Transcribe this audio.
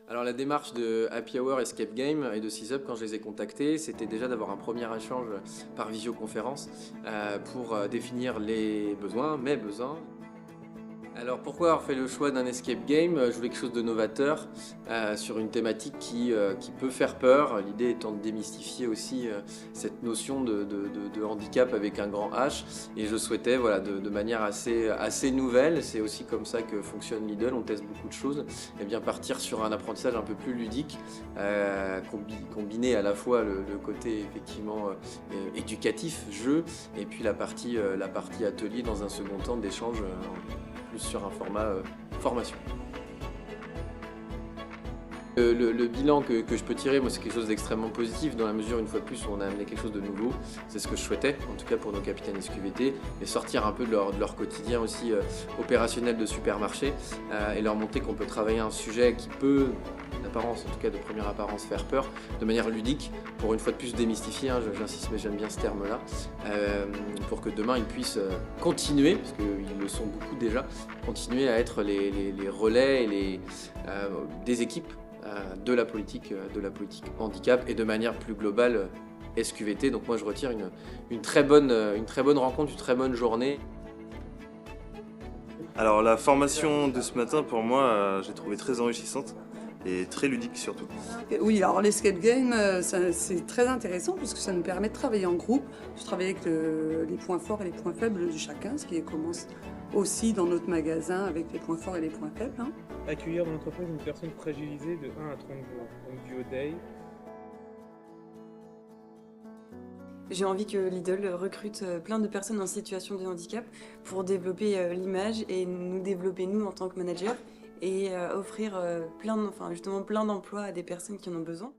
Alors la démarche de Happy Hour Escape Game et de SysUp, quand je les ai contactés, c'était déjà d'avoir un premier échange par visioconférence pour définir les besoins, mes besoins. Alors pourquoi avoir fait le choix d'un escape game? Je voulais quelque chose de novateur sur une thématique qui peut faire peur. L'idée étant de démystifier aussi cette notion de handicap avec un grand H. Et je souhaitais, voilà, de manière assez nouvelle, c'est aussi comme ça que fonctionne Lidl, on teste beaucoup de choses, et bien partir sur un apprentissage un peu plus ludique, combiné à la fois le côté effectivement éducatif, jeu, et puis la partie atelier dans un second temps d'échange plus sur un format formation. Le bilan que je peux tirer, moi, c'est quelque chose d'extrêmement positif dans la mesure, une fois de plus, où on a amené quelque chose de nouveau. C'est ce que je souhaitais, en tout cas pour nos capitaines SQVT, et sortir un peu de leur quotidien aussi opérationnel de supermarché et leur montrer qu'on peut travailler un sujet qui peut, d'apparence, en tout cas de première apparence, faire peur, de manière ludique, pour une fois de plus démystifier, hein, j'insiste mais j'aime bien ce terme-là, pour que demain ils puissent continuer, parce qu'ils le sont beaucoup déjà, continuer à être les relais et des équipes de la politique handicap et de manière plus globale SQVT. Donc moi je retire une très bonne rencontre, une très bonne journée. Alors la formation de ce matin pour moi j'ai trouvé très enrichissante et très ludique surtout. Oui, alors l'escape game c'est très intéressant puisque ça nous permet de travailler en groupe, de travailler avec les points forts et les points faibles de chacun, ce qui commence aussi dans notre magasin avec les points forts et les points faibles. Hein. Accueillir dans l'entreprise une personne fragilisée de 1 à 30 jours, donc du O-Day. J'ai envie que Lidl recrute plein de personnes en situation de handicap pour développer l'image et nous développer nous en tant que managers et offrir plein d'emplois à des personnes qui en ont besoin.